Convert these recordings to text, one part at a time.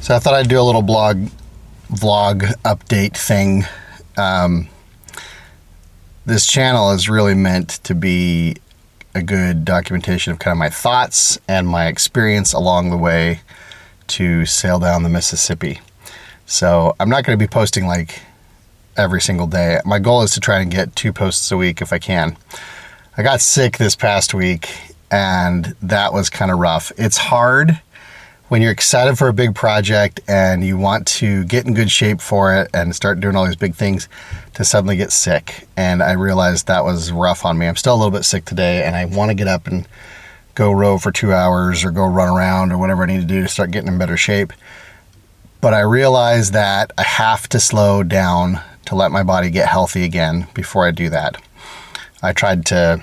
So I thought I'd do a little vlog update thing. This channel is really meant to be a good documentation of kind of my thoughts and my experience along the way to sail down the Mississippi. So I'm not going to be posting like every single day. My goal is to try and get 2 posts a week if I can. I got sick this past week and that was kind of rough. It's hard when you're excited for a big project and you want to get in good shape for it and start doing all these big things to suddenly get sick. And I realized that was rough on me. I'm still a little bit sick today and I want to get up and go row for 2 hours or go run around or whatever I need to do to start getting in better shape. But I realized that I have to slow down to let my body get healthy again before I do that. I tried to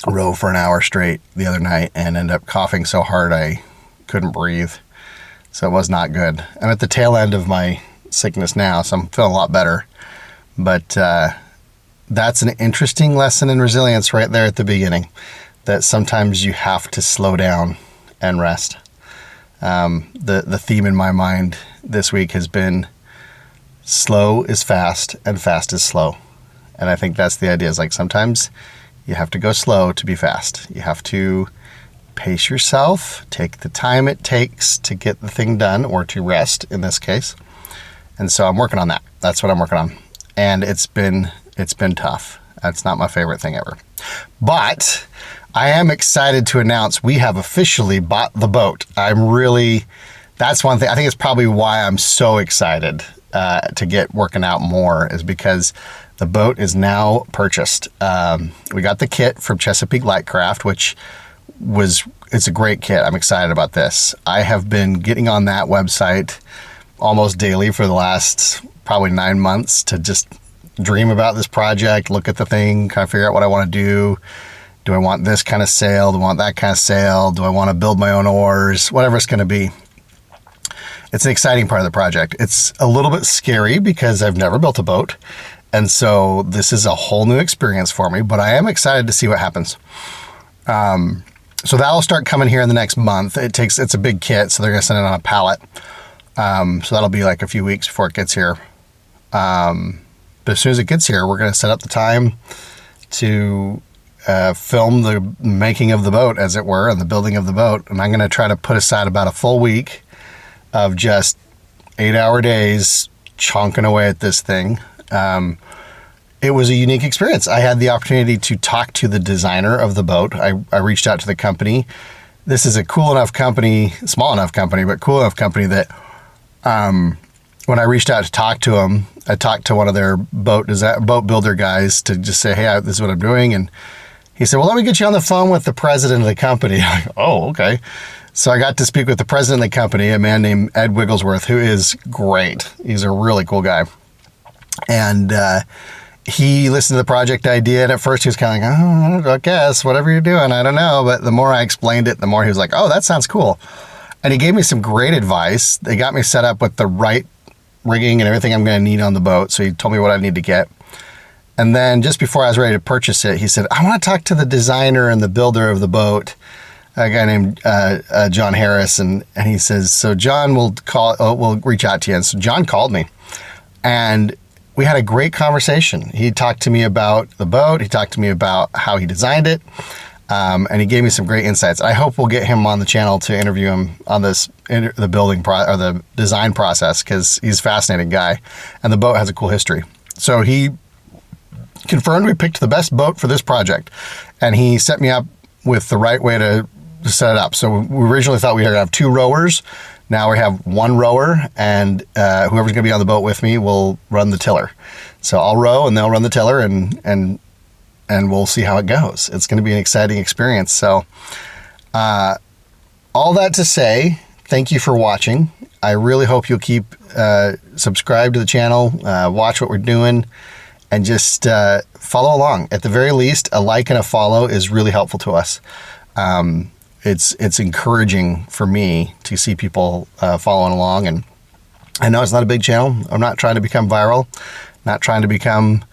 row for an hour straight the other night and ended up coughing so hard I couldn't breathe. So it was not good. I'm at the tail end of my sickness now, so I'm feeling a lot better. But that's an interesting lesson in resilience right there at the beginning, that sometimes you have to slow down and rest. The theme in my mind this week has been slow is fast and fast is slow. And I think that's the idea, is like sometimes you have to go slow to be fast. You have to pace yourself, take the time it takes to get the thing done, or to rest in this case. And so I'm working on that. That's what I'm working on. And it's been tough. That's not my favorite thing ever. But I am excited to announce we have officially bought the boat. That's one thing. I think it's probably why I'm so excited to get working out more, is because the boat is now purchased. We got the kit from Chesapeake Lightcraft, which it's a great kit. I'm excited about this. I have been getting on that website almost daily for the last probably 9 months to just dream about this project, look at the thing, kind of figure out what I want to do. Do I want this kind of sail? Do I want that kind of sail? Do I want to build my own oars? Whatever it's going to be. It's an exciting part of the project. It's a little bit scary because I've never built a boat. And so this is a whole new experience for me, but I am excited to see what happens. So that'll start coming here in the next month. It's a big kit, so they're going to send it on a pallet. So that'll be like a few weeks before it gets here. But as soon as it gets here, we're going to set up the time to film the making of the boat, as it were, and the building of the boat. And I'm going to try to put aside about a full week of just 8-hour days chonking away at this thing. It was a unique experience. I had the opportunity to talk to the designer of the boat. I reached out to the company. This is a cool enough company, small enough company, but cool enough company that when I reached out to talk to them, I talked to one of their boat builder guys to just say, hey, this is what I'm doing. And he said, well, let me get you on the phone with the president of the company. I'm like, oh, okay. So I got to speak with the president of the company, a man named Ed Wigglesworth, who is great. He's a really cool guy. And he listened to the project idea, and at first he was kind of like, oh, I guess, whatever you're doing, I don't know. But the more I explained it, the more he was like, oh, that sounds cool. And he gave me some great advice. They got me set up with the right rigging and everything I'm going to need on the boat. So he told me what I need to get. And then just before I was ready to purchase it, he said, I want to talk to the designer and the builder of the boat, a guy named John Harris. And he says, so John will reach out to you. And so John called me, and we had a great conversation. He talked to me about the boat. He talked to me about how he designed it. And he gave me some great insights. I hope we'll get him on the channel to interview him on the building or the design process, because he's a fascinating guy and the boat has a cool history. So he confirmed we picked the best boat for this project, and he set me up with the right way to set it up. So we originally thought we were going to have 2 rowers. Now we have 1 rower, and whoever's going to be on the boat with me will run the tiller. So I'll row and they'll run the tiller, and we'll see how it goes. It's going to be an exciting experience. So all that to say, thank you for watching. I really hope you'll keep subscribed to the channel, watch what we're doing, and just follow along. At the very least, a like and a follow is really helpful to us. It's encouraging for me to see people following along. And I know it's not a big channel. I'm not trying to become viral, not trying to become,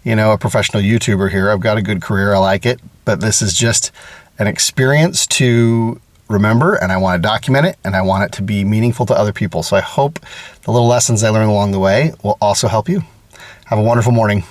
a professional YouTuber here. I've got a good career. I like it. But this is just an experience to remember, and I want to document it, and I want it to be meaningful to other people. So I hope the little lessons I learned along the way will also help you. Have a wonderful morning.